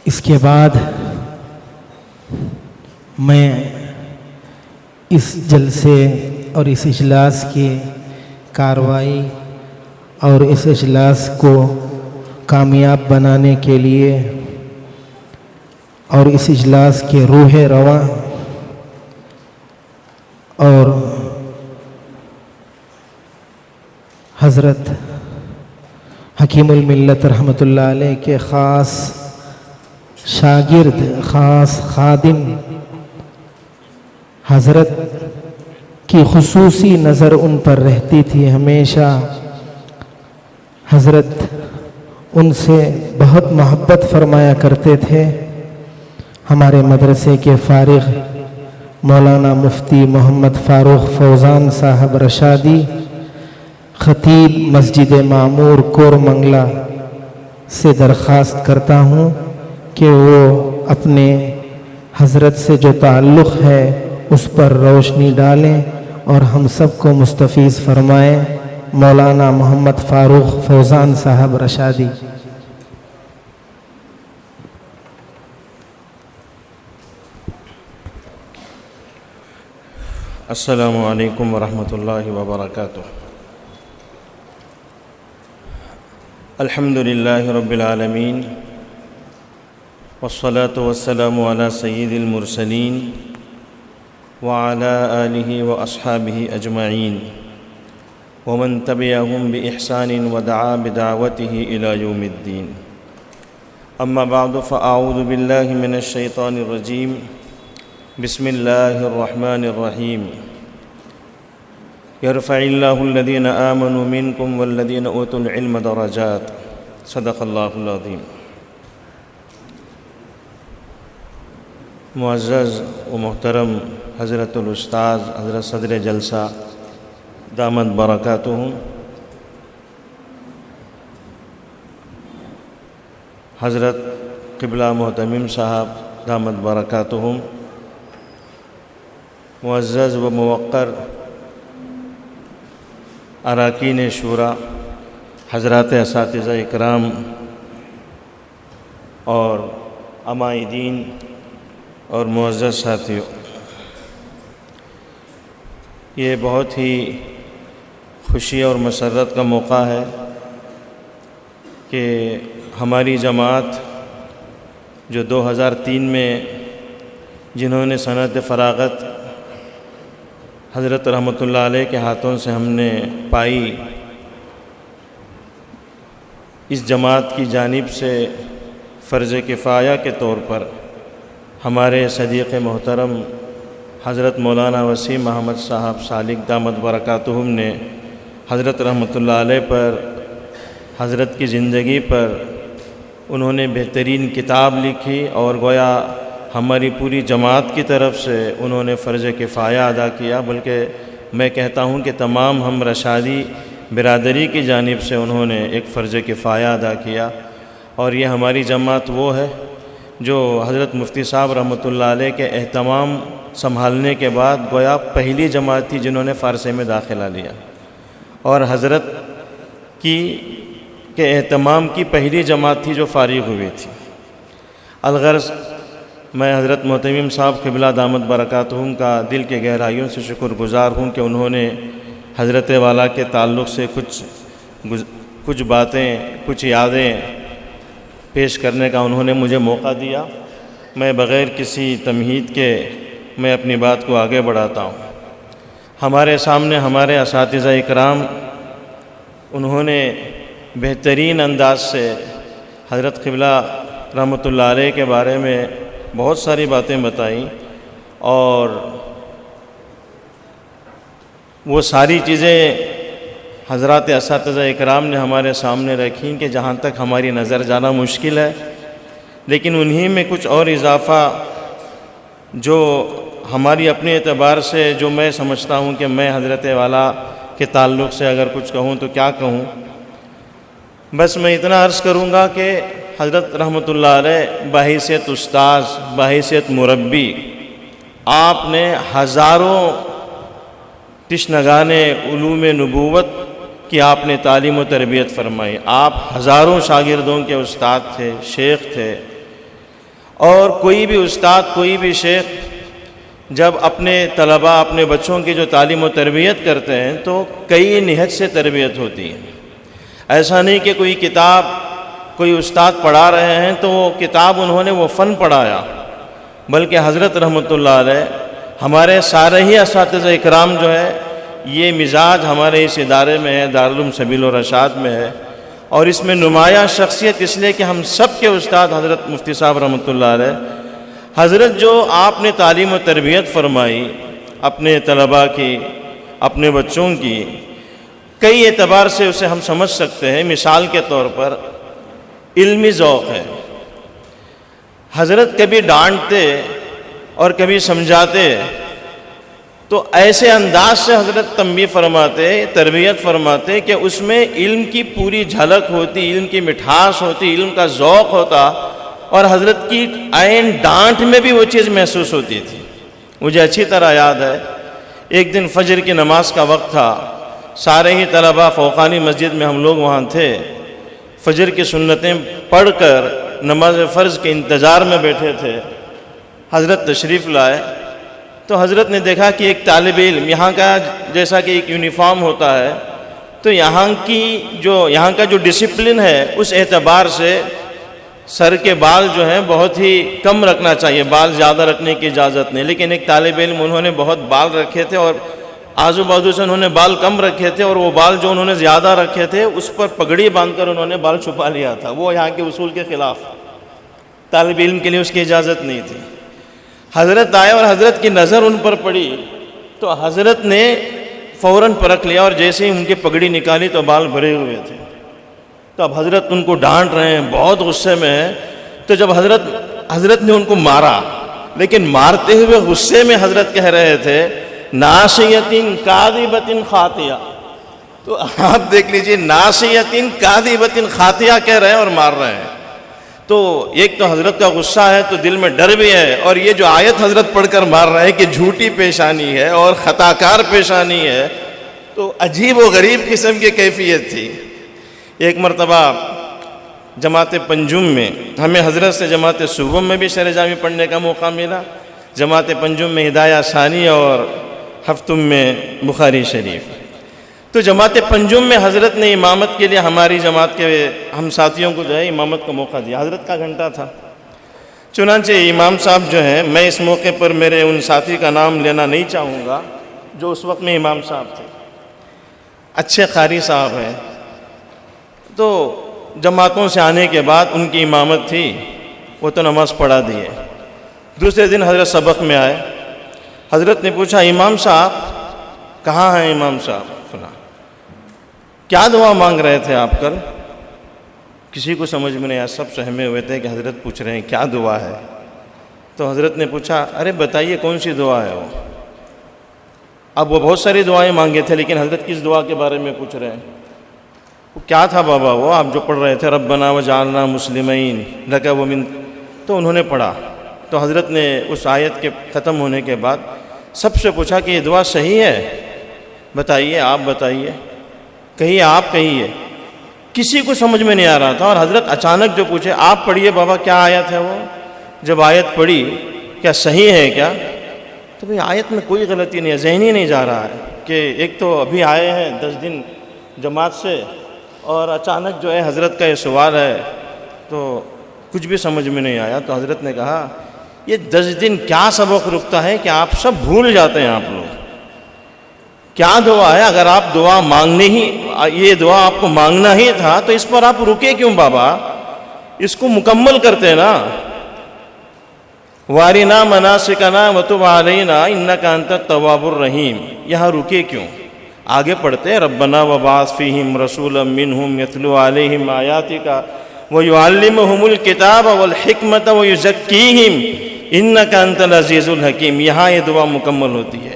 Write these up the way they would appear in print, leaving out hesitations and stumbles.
اس کے بعد میں اس جلسے اور اس اجلاس کی کارروائی اور اس اجلاس کو کامیاب بنانے کے لیے اور اس اجلاس کے روح رواں اور حضرت حکیم الملت رحمۃ اللہ علیہ کے خاص شاگرد، خاص خادم، حضرت کی خصوصی نظر ان پر رہتی تھی ہمیشہ۔ حضرت ان سے بہت محبت فرمایا کرتے تھے۔ ہمارے مدرسے کے فارغ مولانا مفتی محمد فاروق فوزان صاحب رشادی، خطیب مسجد معمور کورمنگلہ سے درخواست کرتا ہوں کہ وہ اپنے حضرت سے جو تعلق ہے اس پر روشنی ڈالیں اور ہم سب کو مستفیض فرمائیں۔ مولانا محمد فاروق فوزان صاحب رشادی۔ السلام علیکم ورحمۃ اللہ وبرکاتہ۔ الحمد للہ رب العالمین والصلاة والسلام علی سید المرسلین وعلی آلہ واصحابہ اجمعین ومن تبعهم بإحسان ودعا بدعوته إلى يوم الدين۔ اما بعد فاعوذ باللہ من الشیطان الرجیم۔ بسم اللہ الرحمن الرحیم۔ یرفع اللہ الذین آمنوا منکم والذین اوتوا العلم درجات۔ صدق اللہ العظیم۔ معزز و محترم حضرت الاستاذ حضرت صدر جلسہ دامت برکاتہم، حضرت قبلہ محتمم صاحب دامت برکاتہم، معزز و موقر اراکین شورا، حضرات اساتذہ اکرام اور علماء دین اور معزز ساتھیوں، یہ بہت ہی خوشی اور مسرت کا موقع ہے کہ ہماری جماعت جو 2003 میں جنہوں نے سند فراغت حضرت رحمۃ اللہ علیہ کے ہاتھوں سے ہم نے پائی، اس جماعت کی جانب سے فرض کفایہ کے طور پر ہمارے صدیق محترم حضرت مولانا وسیم احمد صاحب سالک دامت برکاتہم نے حضرت رحمۃ اللہ علیہ پر، حضرت کی زندگی پر انہوں نے بہترین کتاب لکھی اور گویا ہماری پوری جماعت کی طرف سے انہوں نے فرض کفایہ ادا کیا، بلکہ میں کہتا ہوں کہ تمام ہم رشادی برادری کی جانب سے انہوں نے ایک فرض کفایہ ادا کیا۔ اور یہ ہماری جماعت وہ ہے جو حضرت مفتی صاحب رحمۃ اللہ علیہ کے اہتمام سنبھالنے کے بعد گویا پہلی جماعت تھی جنہوں نے فارسی میں داخلہ لیا، اور حضرت کے اہتمام کی پہلی جماعت تھی جو فارغ ہوئی تھی۔ الغرض میں حضرت محتمم صاحب قبلہ دامت برکاتہم کا دل کے گہرائیوں سے شکر گزار ہوں کہ انہوں نے حضرت والا کے تعلق سے کچھ باتیں، کچھ یادیں پیش کرنے کا انہوں نے مجھے موقع دیا۔ میں بغیر کسی تمہید کے میں اپنی بات کو آگے بڑھاتا ہوں۔ ہمارے سامنے ہمارے اساتذہ اکرام انہوں نے بہترین انداز سے حضرت قبلہ رحمۃ اللہ علیہ کے بارے میں بہت ساری باتیں بتائیں، اور وہ ساری چیزیں حضرات اساتذہ اکرام نے ہمارے سامنے رکھیں کہ جہاں تک ہماری نظر جانا مشکل ہے، لیکن انہی میں کچھ اور اضافہ جو ہماری اپنے اعتبار سے جو میں سمجھتا ہوں کہ میں حضرت والا کے تعلق سے اگر کچھ کہوں تو کیا کہوں۔ بس میں اتنا عرض کروں گا کہ حضرت رحمۃ اللہ علیہ بحیثیت استاذ، بحیثیت مربی، آپ نے ہزاروں تشنگان علوم نبوت کی آپ نے تعلیم و تربیت فرمائی۔ آپ ہزاروں شاگردوں کے استاد تھے، شیخ تھے، اور کوئی بھی استاد، کوئی بھی شیخ جب اپنے طلباء، اپنے بچوں کی جو تعلیم و تربیت کرتے ہیں تو کئی نہج سے تربیت ہوتی ہے۔ ایسا نہیں کہ کوئی کتاب کوئی استاد پڑھا رہے ہیں تو وہ کتاب انہوں نے وہ فن پڑھایا، بلکہ حضرت رحمۃ اللہ علیہ، ہمارے سارے ہی اساتذہ اکرام جو ہے، یہ مزاج ہمارے اس ادارے میں ہے، دارالعلوم سبیل الرشاد میں ہے، اور اس میں نمایاں شخصیت اس لیے کہ ہم سب کے استاد حضرت مفتی صاحب رحمۃ اللہ علیہ، حضرت جو آپ نے تعلیم و تربیت فرمائی اپنے طلباء کی، اپنے بچوں کی، کئی اعتبار سے اسے ہم سمجھ سکتے ہیں۔ مثال کے طور پر علمی ذوق ہے۔ حضرت کبھی ڈانٹتے اور کبھی سمجھاتے تو ایسے انداز سے حضرت تنبیہ فرماتے، تربیت فرماتے کہ اس میں علم کی پوری جھلک ہوتی، علم کی مٹھاس ہوتی، علم کا ذوق ہوتا، اور حضرت کی عین ڈانٹ میں بھی وہ چیز محسوس ہوتی تھی۔ مجھے اچھی طرح یاد ہے، ایک دن فجر کی نماز کا وقت تھا، سارے ہی طلباء فوقانی مسجد میں ہم لوگ وہاں تھے، فجر کی سنتیں پڑھ کر نماز فرض کے انتظار میں بیٹھے تھے۔ حضرت تشریف لائے تو حضرت نے دیکھا کہ ایک طالب علم، یہاں کا جیسا کہ ایک یونیفارم ہوتا ہے تو یہاں کا جو ڈسپلن ہے اس اعتبار سے سر کے بال جو ہیں بہت ہی کم رکھنا چاہیے، بال زیادہ رکھنے کی اجازت نہیں، لیکن ایک طالب علم انہوں نے بہت بال رکھے تھے اور آزو بازو سے انہوں نے بال کم رکھے تھے، اور وہ بال جو انہوں نے زیادہ رکھے تھے اس پر پگڑی باندھ کر انہوں نے بال چھپا لیا تھا۔ وہ یہاں کے اصول کے خلاف، طالب علم کے لیے اس کی اجازت نہیں تھی۔ حضرت آئے اور حضرت کی نظر ان پر پڑی تو حضرت نے فوراً پرکھ لیا، اور جیسے ہی ان کی پگڑی نکالی تو بال بھرے ہوئے تھے۔ تو اب حضرت ان کو ڈانٹ رہے ہیں، بہت غصے میں ہیں۔ تو جب حضرت نے ان کو مارا، لیکن مارتے ہوئے غصے میں حضرت کہہ رہے تھے ناصیۃ کاذبۃ خاطیہ، تو آپ دیکھ لیجئے، ناصیۃ کاذبۃ خاطیہ کہہ رہے ہیں اور مار رہے ہیں۔ تو ایک تو حضرت کا غصہ ہے تو دل میں ڈر بھی ہے، اور یہ جو آیت حضرت پڑھ کر مار رہے ہیں کہ جھوٹی پیشانی ہے اور خطا کار پیشانی ہے، تو عجیب و غریب قسم کی کیفیت تھی۔ ایک مرتبہ جماعت پنجم میں ہمیں حضرت سے جماعت صوبم میں بھی شرح جامی پڑھنے کا موقع ملا، جماعت پنجم میں ہدایہ ثانی اور ہفتم میں بخاری شریف۔ تو جماعت پنجم میں حضرت نے امامت کے لیے ہماری جماعت کے ہم ساتھیوں کو جو ہے امامت کا موقع دیا، حضرت کا گھنٹہ تھا۔ چنانچہ امام صاحب جو ہیں، میں اس موقع پر میرے ان ساتھی کا نام لینا نہیں چاہوں گا جو اس وقت میں امام صاحب تھے، اچھے قاری صاحب ہیں۔ تو جماعتوں سے آنے کے بعد ان کی امامت تھی، وہ تو نماز پڑھا دیے۔ دوسرے دن حضرت سبق میں آئے، حضرت نے پوچھا امام صاحب کہاں ہیں؟ امام صاحب سنا کیا دعا مانگ رہے تھے آپ کل؟ کسی کو سمجھ میں نہیں آیا، سب سہمے ہوئے تھے کہ حضرت پوچھ رہے ہیں کیا دعا ہے۔ تو حضرت نے پوچھا ارے بتائیے کون سی دعا ہے وہ؟ اب وہ بہت ساری دعائیں مانگے تھے، لیکن حضرت کس دعا کے بارے میں پوچھ رہے ہیں؟ وہ کیا تھا بابا وہ آپ جو پڑھ رہے تھے ربنا وجعلنا مسلمین لک ومن، تو انہوں نے پڑھا۔ تو حضرت نے اس آیت کے ختم ہونے کے بعد سب سے پوچھا کہ یہ دعا صحیح ہے؟ بتائیے، آپ بتائیے، کہیے آپ کہیے۔ کسی کو سمجھ میں نہیں آ رہا تھا، اور حضرت اچانک جو پوچھے آپ پڑھیے بابا کیا آیت ہے وہ؟ جب آیت پڑھی کیا صحیح ہے کیا؟ تو بھئی آیت میں کوئی غلطی نہیں ہے، ذہنی نہیں جا رہا ہے کہ ایک تو ابھی آئے ہیں 10 دن جماعت سے، اور اچانک جو ہے حضرت کا یہ سوال ہے، تو کچھ بھی سمجھ میں نہیں آیا۔ تو حضرت نے کہا یہ 10 دن کیا سبق رکتا ہے کہ آپ سب بھول جاتے ہیں آپ لوگ؟ کیا دعا ہے؟ اگر آپ دعا مانگنے ہی، یہ دعا آپ کو مانگنا ہی تھا تو اس پر آپ رکے کیوں بابا؟ اس کو مکمل کرتے نا۔ وارنا مناسکنا وتب علینا انک انت التواب الرحیم، یہاں رکے کیوں؟ آگے پڑھتے ربنا وبعث فیہم رسولا منہم یتلو علیہم آیاتک ویعلمہم الکتاب والحکمت ویزکیہم انک انت العزیز الحکیم، یہاں یہ دعا مکمل ہوتی ہے۔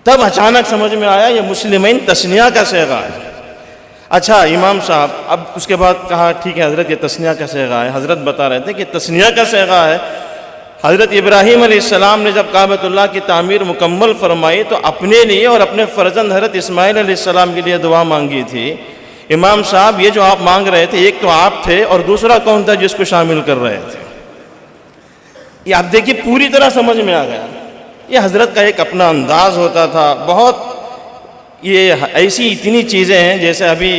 تب اچانک سمجھ میں آیا یہ مسلمین تثنیہ کا صیغہ ہے۔ اچھا امام صاحب، اب اس کے بعد کہا ٹھیک ہے حضرت یہ تثنیہ کا صیغہ ہے۔ حضرت بتا رہے تھے کہ تثنیہ کا صیغہ ہے۔ حضرت ابراہیم علیہ السلام نے جب کعبۃ اللہ کی تعمیر مکمل فرمائی تو اپنے لیے اور اپنے فرزند حضرت اسماعیل علیہ السلام کے لیے دعا مانگی تھی۔ امام صاحب یہ جو آپ مانگ رہے تھے، ایک تو آپ تھے اور دوسرا کون تھا جس کو شامل کر رہے تھے؟ یہ آپ دیکھیے پوری طرح سمجھ میں آ گیا. یہ حضرت کا ایک اپنا انداز ہوتا تھا. بہت یہ ایسی اتنی چیزیں ہیں جیسے ابھی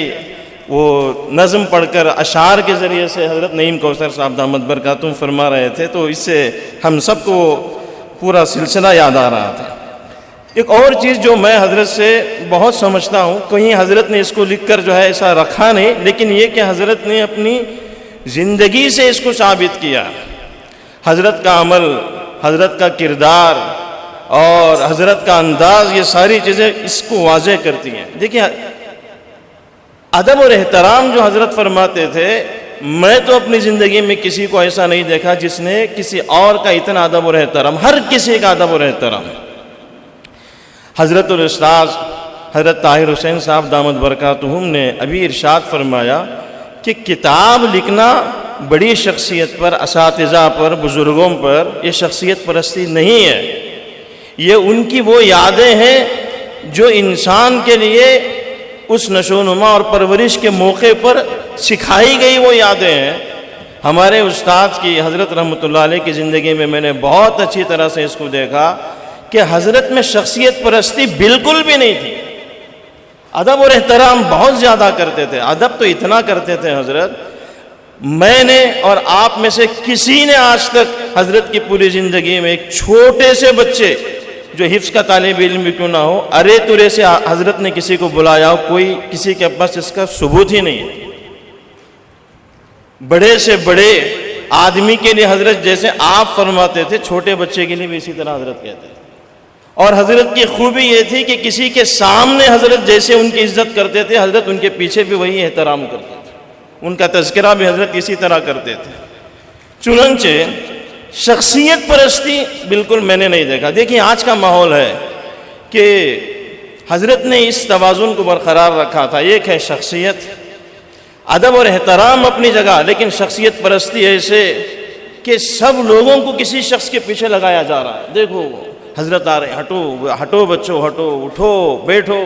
وہ نظم پڑھ کر اشعار کے ذریعے سے حضرت نعیم کوثر صاحب دامت برکاتہم فرما رہے تھے, تو اس سے ہم سب کو پورا سلسلہ یاد آ رہا تھا. ایک اور چیز جو میں حضرت سے بہت سمجھتا ہوں, کہیں حضرت نے اس کو لکھ کر جو ہے ایسا رکھا نہیں, لیکن یہ کہ حضرت نے اپنی زندگی سے اس کو ثابت کیا. حضرت کا عمل, حضرت کا کردار اور حضرت کا انداز, یہ ساری چیزیں اس کو واضح کرتی ہیں. دیکھیں ادب اور احترام جو حضرت فرماتے تھے, میں تو اپنی زندگی میں کسی کو ایسا نہیں دیکھا جس نے کسی اور کا اتنا ادب اور احترام, ہر کسی کا ادب اور احترام. حضرت الاستاذ حضرت طاہر حسین صاحب دامت برکاتہم نے ابھی ارشاد فرمایا کہ کتاب لکھنا بڑی شخصیت پر, اساتذہ پر, بزرگوں پر یہ شخصیت پرستی نہیں ہے. یہ ان کی وہ یادیں ہیں جو انسان کے لیے اس نشو و نما اور پرورش کے موقع پر سکھائی گئی وہ یادیں ہیں. ہمارے استاد کی حضرت رحمۃ اللہ علیہ کی زندگی میں نے بہت اچھی طرح سے اس کو دیکھا کہ حضرت میں شخصیت پرستی بالکل بھی نہیں تھی. ادب اور احترام بہت زیادہ کرتے تھے. ادب تو اتنا کرتے تھے حضرت, میں نے اور آپ میں سے کسی نے آج تک حضرت کی پوری زندگی میں ایک چھوٹے سے بچے جو حفظ کا طالب علم بھی کیوں نہ ہو, ارے ترے سے حضرت نے کسی کو بلایا ہو, کوئی کسی کے پاس اس کا ثبوت ہی نہیں ہے. بڑے سے بڑے آدمی کے لیے حضرت جیسے آپ فرماتے تھے, چھوٹے بچے کے لیے بھی اسی طرح حضرت کہتے تھے. اور حضرت کی خوبی یہ تھی کہ کسی کے سامنے حضرت جیسے ان کی عزت کرتے تھے, حضرت ان کے پیچھے بھی وہی احترام کرتے تھے. ان کا تذکرہ بھی حضرت اسی طرح کرتے تھے. چنانچہ شخصیت پرستی بالکل میں نے نہیں دیکھا. دیکھیں آج کا ماحول ہے کہ حضرت نے اس توازن کو برقرار رکھا تھا. ایک ہے شخصیت, ادب اور احترام اپنی جگہ, لیکن شخصیت پرستی ایسے کہ سب لوگوں کو کسی شخص کے پیچھے لگایا جا رہا ہے. دیکھو حضرت آ رہے ہیں, ہٹو ہٹو بچوں, ہٹو, اٹھو, بیٹھو.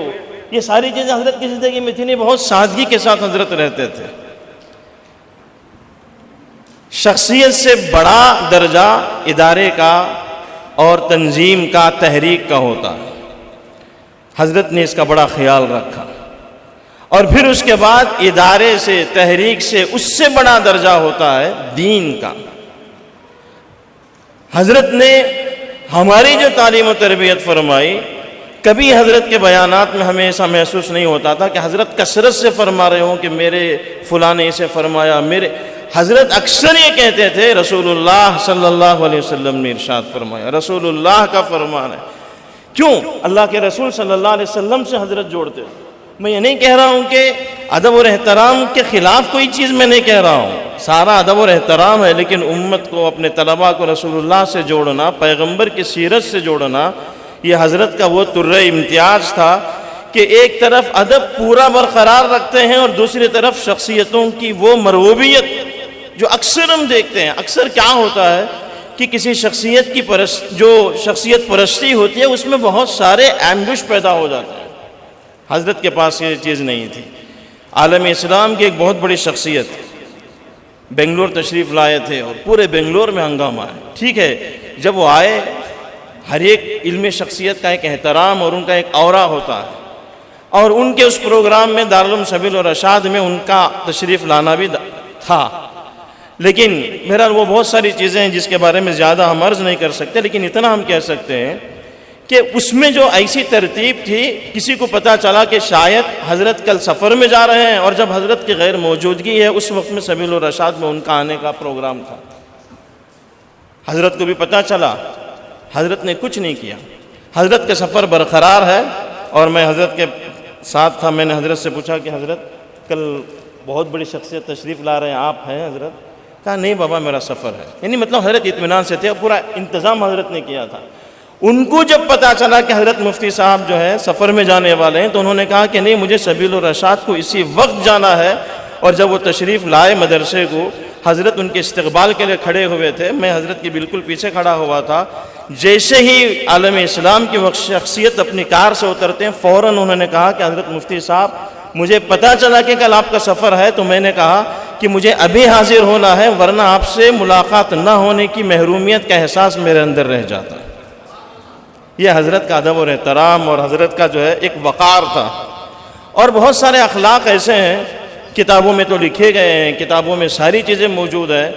یہ ساری چیزیں حضرت کی زندگی میں تھی نہیں. بہت سادگی کے ساتھ حضرت رہتے تھے. شخصیت سے بڑا درجہ ادارے کا اور تنظیم کا, تحریک کا ہوتا ہے. حضرت نے اس کا بڑا خیال رکھا. اور پھر اس کے بعد ادارے سے, تحریک سے, اس سے بڑا درجہ ہوتا ہے دین کا. حضرت نے ہماری جو تعلیم و تربیت فرمائی, کبھی حضرت کے بیانات میں ہمیں ایسا محسوس نہیں ہوتا تھا کہ حضرت کثرت سے فرما رہے ہوں کہ میرے فلاں نے اسے فرمایا. حضرت اکثر یہ کہتے تھے رسول اللہ صلی اللہ علیہ وسلم نے ارشاد فرمایا, رسول اللہ کا فرمان ہے. کیوں؟ اللہ کے رسول صلی اللہ علیہ وسلم سے حضرت جوڑتے تھے. میں یہ نہیں کہہ رہا ہوں کہ ادب اور احترام کے خلاف کوئی چیز میں نہیں کہہ رہا ہوں, سارا ادب اور احترام ہے, لیکن امت کو, اپنے طلباء کو رسول اللہ سے جوڑنا, پیغمبر کی سیرت سے جوڑنا, یہ حضرت کا وہ طرح امتیاز تھا کہ ایک طرف ادب پورا برقرار رکھتے ہیں اور دوسری طرف شخصیتوں کی وہ مرغوبیت جو اکثر ہم دیکھتے ہیں. اکثر کیا ہوتا ہے کہ کسی شخصیت کی جو شخصیت پرستی ہوتی ہے اس میں بہت سارے ایمبش پیدا ہو جاتے ہیں. حضرت کے پاس یہ چیز نہیں تھی. عالم اسلام کی ایک بہت بڑی شخصیت بنگلور تشریف لائے تھے اور پورے بنگلور میں ہنگامہ ہے. ٹھیک ہے, جب وہ آئے, ہر ایک علمی شخصیت کا ایک احترام اور ان کا ایک اورا ہوتا ہے, اور ان کے اس پروگرام میں دارالعلوم سبیل الرشاد میں ان کا تشریف لانا بھی تھا. لیکن بہرحال وہ بہت ساری چیزیں ہیں جس کے بارے میں زیادہ ہم عرض نہیں کر سکتے, لیکن اتنا ہم کہہ سکتے ہیں کہ اس میں جو ایسی ترتیب تھی, کسی کو پتہ چلا کہ شاید حضرت کل سفر میں جا رہے ہیں, اور جب حضرت کی غیر موجودگی ہے اس وقت میں سبیل الرشاد میں ان کا آنے کا پروگرام تھا. حضرت کو بھی پتہ چلا, حضرت نے کچھ نہیں کیا. حضرت کا سفر برقرار ہے, اور میں حضرت کے ساتھ تھا. میں نے حضرت سے پوچھا کہ حضرت کل بہت بڑی شخصیت تشریف لا رہے ہیں, آپ ہیں؟ حضرت کہا نہیں بابا میرا سفر ہے. یعنی مطلب حضرت اطمینان سے تھے, پورا انتظام حضرت نے کیا تھا. ان کو جب پتہ چلا کہ حضرت مفتی صاحب جو ہے سفر میں جانے والے ہیں, تو انہوں نے کہا کہ نہیں, مجھے سبیل الرشاد کو اسی وقت جانا ہے. اور جب وہ تشریف لائے مدرسے کو, حضرت ان کے استقبال کے لیے کھڑے ہوئے تھے. میں حضرت کے بالکل پیچھے کھڑا ہوا تھا. جیسے ہی عالم اسلام کی وہ شخصیت اپنی کار سے اترتے ہیں, فوراً انہوں نے کہا کہ حضرت مفتی صاحب مجھے پتہ چلا کہ کل آپ کا سفر ہے. تو میں نے کہا کہ مجھے ابھی حاضر ہونا ہے ورنہ آپ سے ملاقات نہ ہونے کی محرومیت کا احساس میرے اندر رہ جاتا. یہ حضرت کا ادب اور احترام اور حضرت کا جو ہے ایک وقار تھا. اور بہت سارے اخلاق ایسے ہیں کتابوں میں تو لکھے گئے ہیں, کتابوں میں ساری چیزیں موجود ہیں,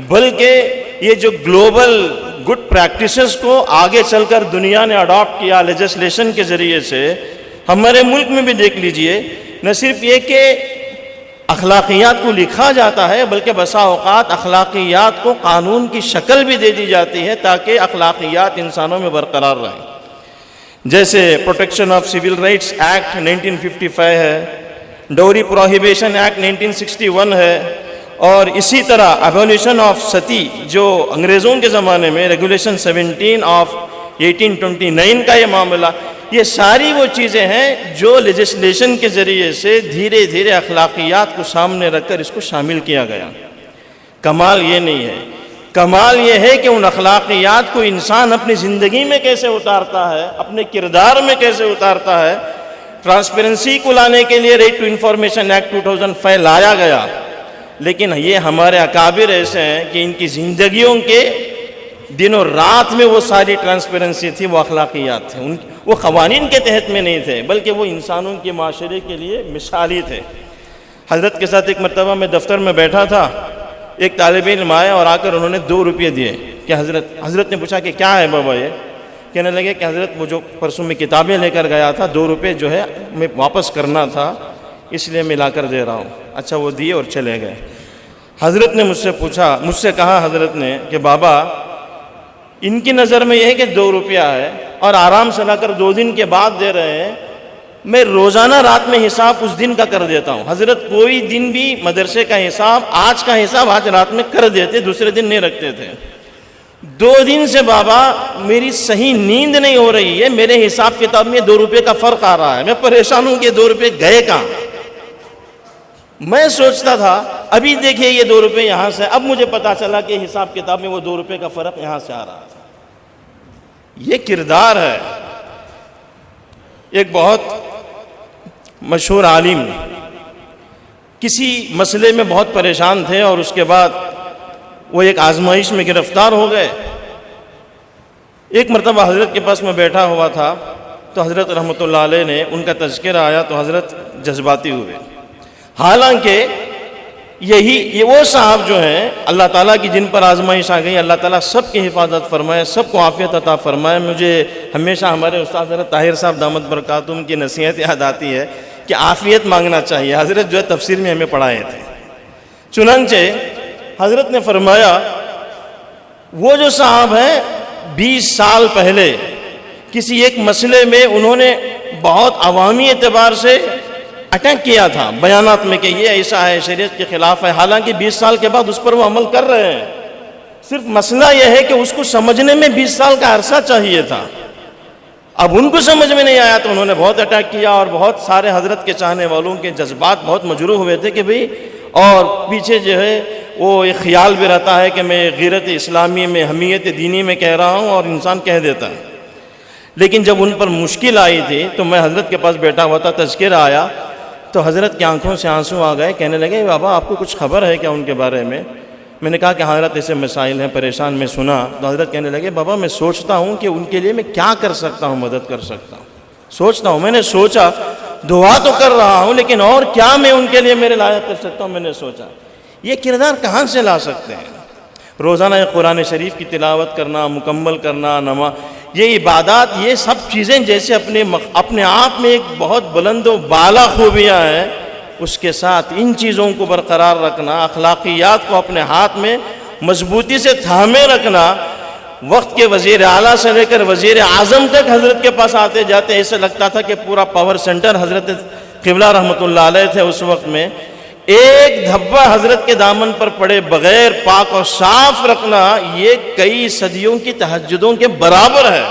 بلکہ یہ جو گلوبل گڈ پریکٹسز کو آگے چل کر دنیا نے اڈاپٹ کیا لیجسلیشن کے ذریعے سے, ہمارے ملک میں بھی دیکھ لیجئے, نہ صرف یہ کہ اخلاقیات کو لکھا جاتا ہے بلکہ بسا اوقات اخلاقیات کو قانون کی شکل بھی دے دی جاتی ہے تاکہ اخلاقیات انسانوں میں برقرار رہیں. جیسے protection of civil rights act 1955 ہے, ڈوری پروہیبیشن ایکٹ 1961 ہے, اور اسی طرح ایبولیشن آف ستی جو انگریزوں کے زمانے میں ریگولیشن 17 آف 1829 کا یہ معاملہ, یہ ساری وہ چیزیں ہیں جو لیجسلیشن کے ذریعے سے دھیرے دھیرے اخلاقیات کو سامنے رکھ کر اس کو شامل کیا گیا. کمال یہ نہیں ہے, کمال یہ ہے کہ ان اخلاقیات کو انسان اپنی زندگی میں کیسے اتارتا ہے, اپنے کردار میں کیسے اتارتا ہے. ٹرانسپیرنسی کو لانے کے لیے رائٹ ٹو انفارمیشن ایکٹ 2005 لایا گیا, لیکن یہ ہمارے اکابر ایسے ہیں کہ ان کی زندگیوں کے دن و رات میں وہ ساری ٹرانسپیرنسی تھی, وہ اخلاقیات تھے, وہ قوانین کے تحت میں نہیں تھے بلکہ وہ انسانوں کے معاشرے کے لیے مثالی تھے. حضرت کے ساتھ ایک مرتبہ میں دفتر میں بیٹھا تھا, ایک طالب علم آیا اور آ کر انہوں نے 2 روپے دیے کہ حضرت نے پوچھا کہ کیا ہے بابا یہ, کہنے لگے کہ حضرت وہ جو پرسوں میں کتابیں لے کر گیا تھا 2 روپے جو ہے میں واپس کرنا تھا اس لیے میں لا کر دے رہا ہوں. اچھا وہ دیے اور چلے گئے. حضرت نے مجھ سے کہا حضرت نے کہ بابا ان کی نظر میں یہ ہے کہ 2 روپیہ ہے اور آرام سے لا کر 2 دن کے بعد دے رہے ہیں, میں روزانہ رات میں حساب اس دن کا کر دیتا ہوں. حضرت کوئی دن بھی مدرسے کا حساب, آج کا حساب آج رات میں کر دیتے, دوسرے دن نہیں رکھتے تھے. 2 دن سے بابا میری صحیح نیند نہیں ہو رہی ہے, میرے حساب کتاب میں 2 روپے کا فرق آ رہا ہے, میں پریشان ہوں کہ 2 روپے گئے کہاں. میں سوچتا تھا ابھی دیکھیے یہ 2 روپے یہاں سے, اب مجھے پتا چلا کہ حساب کتاب میں وہ 2 روپے کا فرق یہاں سے آ رہا تھا. یہ کردار ہے. ایک بہت مشہور عالم کسی مسئلے میں بہت پریشان تھے اور اس کے بعد وہ ایک آزمائش میں گرفتار ہو گئے. ایک مرتبہ حضرت کے پاس میں بیٹھا ہوا تھا تو حضرت رحمۃ اللہ علیہ نے ان کا تذکرہ آیا تو حضرت جذباتی ہوئے. حالانکہ یہ وہ صاحب جو ہیں اللہ تعالیٰ کی جن پر آزمائش آ گئی, اللہ تعالیٰ سب کی حفاظت فرمائے, سب کو عافیت عطا فرمائے. مجھے ہمیشہ ہمارے استاد حضرت طاہر صاحب دامت برکاتہم کی نصیحت یاد آتی ہے کہ عافیت مانگنا چاہیے. حضرت جو ہے تفسیر میں ہمیں پڑھائے تھے. چنانچہ حضرت نے فرمایا وہ جو صاحب ہیں 20 سال پہلے کسی ایک مسئلے میں انہوں نے بہت عوامی اعتبار سے اٹیک کیا تھا بیانات میں کہ یہ ایسا ہے, شریعت کے خلاف ہے, حالانکہ 20 سال کے بعد اس پر وہ عمل کر رہے ہیں. صرف مسئلہ یہ ہے کہ اس کو سمجھنے میں 20 سال کا عرصہ چاہیے تھا. اب ان کو سمجھ میں نہیں آیا تو انہوں نے بہت اٹیک کیا اور بہت سارے حضرت کے چاہنے والوں کے جذبات بہت مجروح ہوئے تھے کہ بھئی, اور پیچھے جو ہے وہ ایک خیال بھی رہتا ہے کہ میں غیرت اسلامی میں حمیت دینی میں کہہ رہا ہوں اور انسان کہہ دیتا ہے. لیکن جب ان پر مشکل آئی تھی تو میں حضرت کے پاس بیٹھا ہوا تھا, تذکرہ آیا تو حضرت کی آنکھوں سے آنسو آ گئے. کہنے لگے بابا آپ کو کچھ خبر ہے کیا ان کے بارے میں؟ میں نے کہا کہ حضرت ایسے مسائل ہیں, پریشان. میں سنا تو حضرت کہنے لگے بابا میں سوچتا ہوں کہ ان کے لیے میں کیا کر سکتا ہوں, مدد کر سکتا ہوں. سوچتا ہوں, میں نے سوچا دعا تو کر رہا ہوں لیکن اور کیا میں ان کے لیے میرے لائق کر سکتا ہوں. میں نے سوچا یہ کردار کہاں سے لا سکتے ہیں؟ روزانہ قرآن شریف کی تلاوت کرنا, مکمل کرنا, نماز, یہ عبادات, یہ سب چیزیں جیسے اپنے آپ میں ایک بہت بلند و بالا خوبیاں ہیں, اس کے ساتھ ان چیزوں کو برقرار رکھنا, اخلاقیات کو اپنے ہاتھ میں مضبوطی سے تھامے رکھنا. وقت کے وزیر اعلیٰ سے لے کر وزیر اعظم تک حضرت کے پاس آتے جاتے ایسے لگتا تھا کہ پورا پاور سینٹر حضرت قبلہ رحمۃ اللہ علیہ تھے اس وقت میں. ایک دھبہ حضرت کے دامن پر پڑے بغیر پاک اور صاف رکھنا یہ کئی صدیوں کی تہجدوں کے برابر ہے.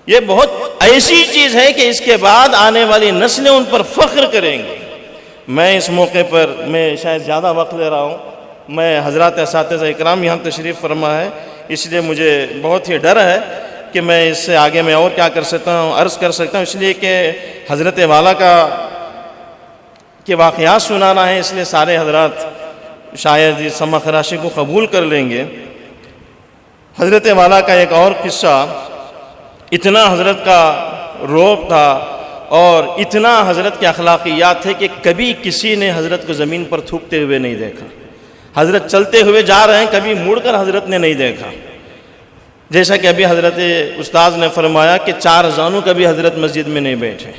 یہ بہت ایسی چیز ہے کہ اس کے بعد آنے والی نسلیں ان پر فخر کریں گی. میں اس موقع پر میں شاید زیادہ وقت لے رہا ہوں, میں حضرات اساتذہ اکرام یہاں تشریف فرما ہے, اس لیے مجھے بہت ہی ڈر ہے کہ میں اس سے آگے میں اور کیا کر سکتا ہوں, عرض کر سکتا ہوں, اس لیے کہ حضرت والا کے واقعات سنانا ہے، اس لیے سارے حضرات شاید اس سمع خراشی کو قبول کر لیں گے۔ حضرت والا کا ایک اور قصہ، اتنا حضرت کا روب تھا اور اتنا حضرت کے اخلاقیات تھے کہ کبھی کسی نے حضرت کو زمین پر تھوکتے ہوئے نہیں دیکھا۔ حضرت چلتے ہوئے جا رہے ہیں، کبھی مڑ کر حضرت نے نہیں دیکھا۔ جیسا کہ ابھی حضرت استاذ نے فرمایا کہ 4 زانوں کبھی حضرت مسجد میں نہیں بیٹھے،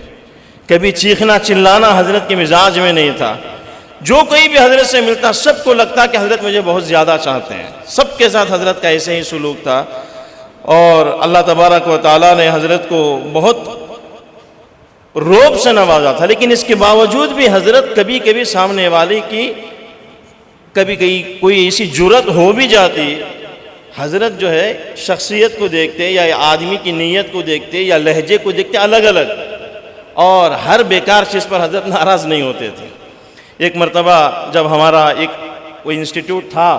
کبھی چیخنا چلانا حضرت کے مزاج میں نہیں تھا۔ جو کوئی بھی حضرت سے ملتا سب کو لگتا کہ حضرت مجھے بہت زیادہ چاہتے ہیں۔ سب کے ساتھ حضرت کا ایسے ہی سلوک تھا، اور اللہ تبارک و تعالیٰ نے حضرت کو بہت روب سے نوازا تھا، لیکن اس کے باوجود بھی حضرت کبھی کبھی سامنے والے کی کبھی کوئی ایسی جرت ہو بھی جاتی، حضرت جو ہے شخصیت کو دیکھتے یا آدمی کی نیت کو دیکھتے یا لہجے کو دیکھتے الگ الگ، اور ہر بیکار چیز پر حضرت ناراض نہیں ہوتے تھے۔ ایک مرتبہ جب ہمارا ایک کوئی انسٹیٹیوٹ تھا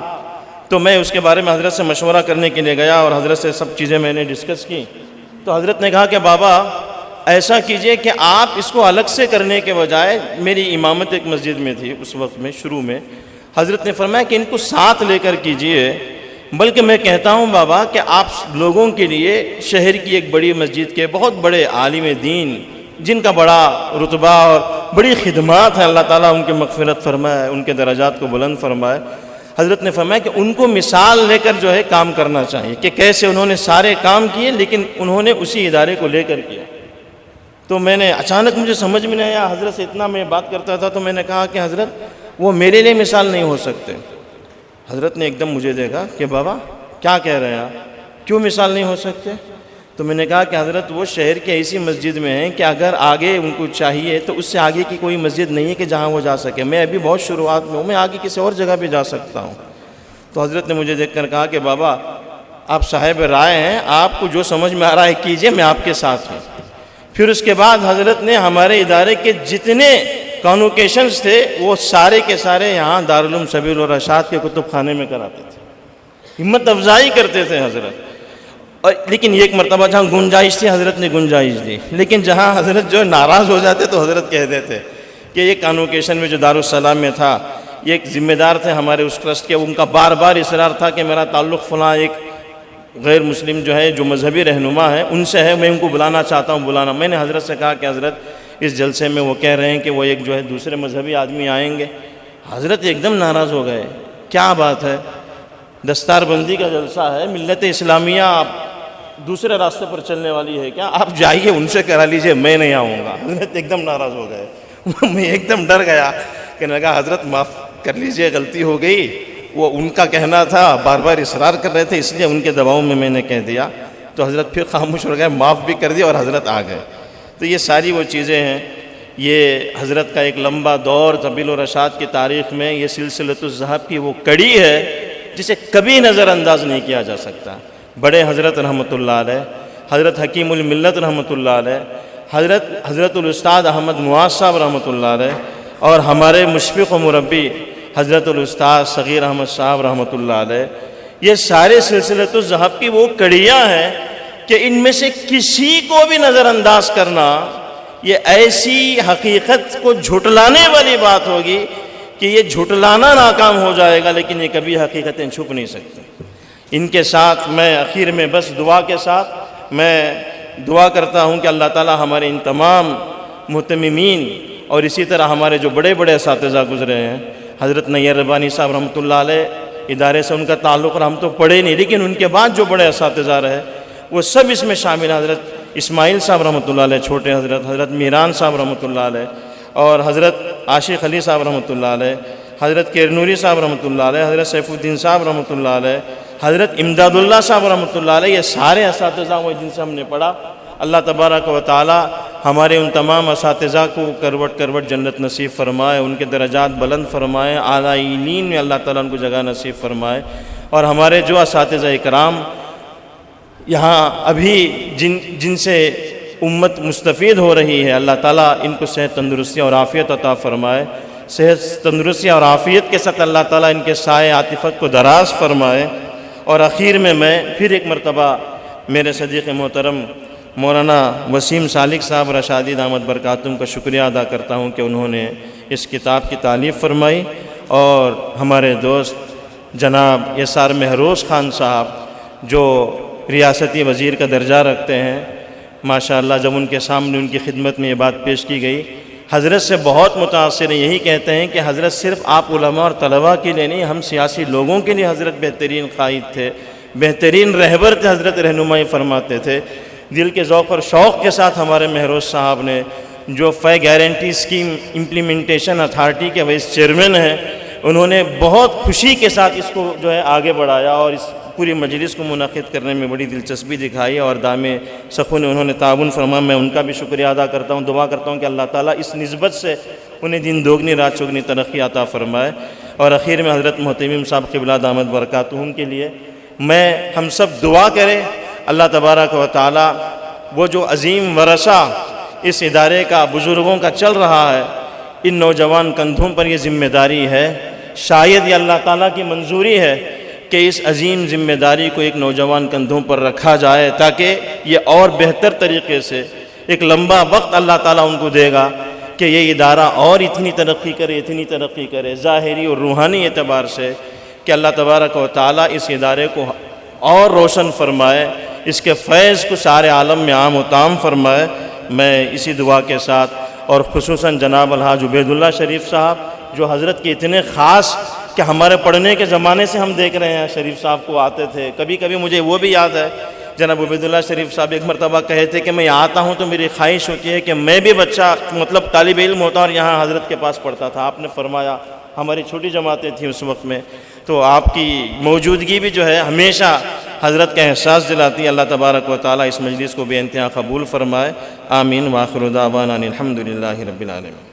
تو میں اس کے بارے میں حضرت سے مشورہ کرنے کے لیے گیا، اور حضرت سے سب چیزیں میں نے ڈسکس کی۔ تو حضرت نے کہا کہ بابا ایسا کیجئے کہ آپ اس کو الگ سے کرنے کے بجائے، میری امامت ایک مسجد میں تھی اس وقت میں شروع میں، حضرت نے فرمایا کہ ان کو ساتھ لے کر کیجئے، بلکہ میں کہتا ہوں بابا کہ آپ لوگوں کے لیے شہر کی ایک بڑی مسجد کے بہت بڑے عالم دین جن کا بڑا رتبہ اور بڑی خدمات ہیں، اللہ تعالیٰ ان کی مغفرت فرمائے، ان کے درجات کو بلند فرمائے، حضرت نے فرمایا کہ ان کو مثال لے کر جو ہے کام کرنا چاہیے، کہ کیسے انہوں نے سارے کام کیے لیکن انہوں نے اسی ادارے کو لے کر کیا۔ تو میں نے اچانک مجھے سمجھ میں نہیں آیا، حضرت سے اتنا میں بات کرتا تھا، تو میں نے کہا کہ حضرت وہ میرے لیے مثال نہیں ہو سکتے۔ حضرت نے ایک دم مجھے دیکھا کہ بابا کیا کہہ رہے ہیں آپ، کیوں مثال نہیں ہو سکتے؟ تو میں نے کہا کہ حضرت وہ شہر کے ایسی مسجد میں ہیں کہ اگر آگے ان کو چاہیے تو اس سے آگے کی کوئی مسجد نہیں ہے کہ جہاں وہ جا سکے، میں ابھی بہت شروعات میں ہوں، میں آگے کسی اور جگہ بھی جا سکتا ہوں۔ تو حضرت نے مجھے دیکھ کر کہا کہ بابا آپ صاحب رائے ہیں، آپ کو جو سمجھ میں آ رہا ہے کیجئے، میں آپ کے ساتھ ہوں۔ پھر اس کے بعد حضرت نے ہمارے ادارے کے جتنے کانوکیشنز تھے وہ سارے کے سارے یہاں دارالعلوم سبیل الرشاد کے کتب خانے میں کراتے تھے، ہمت افزائی کرتے تھے حضرت۔ لیکن ایک مرتبہ جہاں گنجائش تھی حضرت نے گنجائش دی، لیکن جہاں حضرت جو ناراض ہو جاتے تو حضرت کہہ دیتے کہ یہ کانوکیشن میں جو دارالسلام میں تھا، یہ ایک ذمہ دار تھے ہمارے اس ٹرسٹ کے، ان کا بار بار اصرار تھا کہ میرا تعلق فلاں ایک غیر مسلم جو ہے جو مذہبی رہنما ہے ان سے ہے، میں ان کو بلانا چاہتا ہوں بلانا۔ میں نے حضرت سے کہا کہ حضرت اس جلسے میں وہ کہہ رہے ہیں کہ وہ ایک جو ہے دوسرے مذہبی آدمی آئیں گے۔ حضرت ایک دم ناراض ہو گئے، کیا بات ہے، دستار بندی کا جلسہ ہے، ملت اسلامیہ دوسرے راستے پر چلنے والی ہے کیا، آپ جائیے ان سے کرا لیجئے، میں نہیں آؤں گا۔ حضرت ایک دم ناراض ہو گئے، میں ایک دم ڈر گیا، کہنے لگا حضرت معاف کر لیجئے، غلطی ہو گئی، وہ ان کا کہنا تھا، بار بار اصرار کر رہے تھے، اس لیے ان کے دباؤ میں نے کہہ دیا۔ تو حضرت پھر خاموش ہو گئے، معاف بھی کر دیا اور حضرت آ گئے۔ تو یہ ساری وہ چیزیں ہیں، یہ حضرت کا ایک لمبا دور سبیل الرشاد کی تاریخ میں یہ سلسلۃ الذہب کی وہ کڑی ہے جسے کبھی نظر انداز نہیں کیا جا سکتا۔ بڑے حضرت رحمۃ اللہ علیہ، حضرت حکیم الملت رحمۃ اللہ علیہ، حضرت الاستاذ احمد معاذ صاحب رحمۃ اللہ علیہ، اور ہمارے مشفق و مربی حضرت الاستاذ صغیر احمد صاحب رحمۃ اللہ علیہ، یہ سارے سلسلۃ الذہب کی وہ کڑیاں ہیں کہ ان میں سے کسی کو بھی نظر انداز کرنا یہ ایسی حقیقت کو جھٹلانے والی بات ہوگی کہ یہ جھٹلانا ناکام ہو جائے گا، لیکن یہ کبھی حقیقتیں چھپ نہیں سکتی۔ ان کے ساتھ میں آخر میں بس دعا کے ساتھ میں دعا کرتا ہوں کہ اللہ تعالی ہمارے ان تمام مہتممین اور اسی طرح ہمارے جو بڑے بڑے اساتذہ گزرے ہیں، حضرت نیر ربانی صاحب رحمۃ اللہ علیہ، ادارے سے ان کا تعلق اور ہم تو پڑھے نہیں، لیکن ان کے بعد جو بڑے اساتذہ رہے وہ سب اس میں شامل ہیں۔ حضرت اسماعیل صاحب رحمۃ اللہ علیہ چھوٹے حضرت میران صاحب رحمۃ اللہ علیہ، اور حضرت عاشق علی صاحب رحمۃ اللہ علیہ، حضرت کیرنوری صاحب رحمۃ اللہ علیہ، حضرت سیف الدین صاحب رحمۃ اللہ علیہ، حضرت امداد اللہ صاحب رحمۃ اللہ علیہ، یہ سارے اساتذہ وہ جن سے ہم نے پڑھا۔ اللہ تبارک و تعالی ہمارے ان تمام اساتذہ کو کروٹ کروٹ جنت نصیب فرمائے، ان کے درجات بلند فرمائے، اعلیٰ میں اللہ تعالیٰ ان کو جگہ نصیب فرمائے، اور ہمارے جو اساتذہ اکرام یہاں ابھی جن سے امت مستفید ہو رہی ہے، اللہ تعالیٰ ان کو صحت تندرستی اور عافیت عطا فرمائے، صحت تندرستی اور عافیت کے ساتھ اللہ تعالیٰ ان کے سائے عاطفت کو دراز فرمائے۔ اور آخر میں پھر ایک مرتبہ میرے صدیق محترم مولانا وسیم سالک صاحب رشادی دامت برکاتہم کا شکریہ ادا کرتا ہوں کہ انہوں نے اس کتاب کی تالیف فرمائی، اور ہمارے دوست جناب یسار مہروز خان صاحب جو ریاستی وزیر کا درجہ رکھتے ہیں، ماشاءاللہ جب ان کے سامنے ان کی خدمت میں یہ بات پیش کی گئی، حضرت سے بہت متاثر ہیں، یہی کہتے ہیں کہ حضرت صرف آپ علماء اور طلباء کے لیے نہیں، ہم سیاسی لوگوں کے لیے حضرت بہترین قائد تھے، بہترین رہبر تھے، حضرت رہنمائی فرماتے تھے۔ دل کے ذوق اور شوق کے ساتھ ہمارے مہروز صاحب نے، جو فے گارنٹی اسکیم امپلیمنٹیشن اتھارٹی کے وائس چیئرمین ہیں، انہوں نے بہت خوشی کے ساتھ اس کو جو ہے آگے بڑھایا اور اس پوری مجلس کو منعقد کرنے میں بڑی دلچسپی دکھائی، اور دام سخن نے انہوں نے تعاون فرمایا۔ میں ان کا بھی شکریہ ادا کرتا ہوں، دعا کرتا ہوں کہ اللہ تعالیٰ اس نسبت سے انہیں دن دوگنی رات چوگنی ترقی عطا فرمائے۔ اور اخیر میں حضرت محتمم صاحب قبلہ دامت برکاتہم کے لیے ہم سب دعا کریں، اللہ تبارک و تعالیٰ وہ جو عظیم ورثہ اس ادارے کا بزرگوں کا چل رہا ہے، ان نوجوان کندھوں پر یہ ذمہ داری ہے، شاید یہ اللہ تعالیٰ کی منظوری ہے کہ اس عظیم ذمہ داری کو ایک نوجوان کندھوں پر رکھا جائے، تاکہ یہ اور بہتر طریقے سے ایک لمبا وقت اللہ تعالیٰ ان کو دے گا کہ یہ ادارہ اور اتنی ترقی کرے ظاہری اور روحانی اعتبار سے، کہ اللہ تبارک و تعالیٰ اس ادارے کو اور روشن فرمائے، اس کے فیض کو سارے عالم میں عام و تام فرمائے۔ میں اسی دعا کے ساتھ، اور خصوصاً جناب الحاج عبید اللہ شریف صاحب جو حضرت کے اتنے خاص کہ ہمارے پڑھنے کے زمانے سے ہم دیکھ رہے ہیں، شریف صاحب کو آتے تھے، کبھی کبھی مجھے وہ بھی یاد ہے، جناب عبید اللہ شریف صاحب ایک مرتبہ کہے تھے کہ میں آتا ہوں تو میری خواہش ہوتی ہے کہ میں بھی بچہ طالب علم ہوتا اور یہاں حضرت کے پاس پڑھتا تھا۔ آپ نے فرمایا، ہماری چھوٹی جماعتیں تھیں اس وقت میں، تو آپ کی موجودگی بھی جو ہے ہمیشہ حضرت کا احساس دلاتی ہے۔ اللہ تبارک و تعالیٰ اس مجلس کو بے انتہا قبول فرمائے، آمین۔ وآخر دعوانا الحمدللہ رب العالمین۔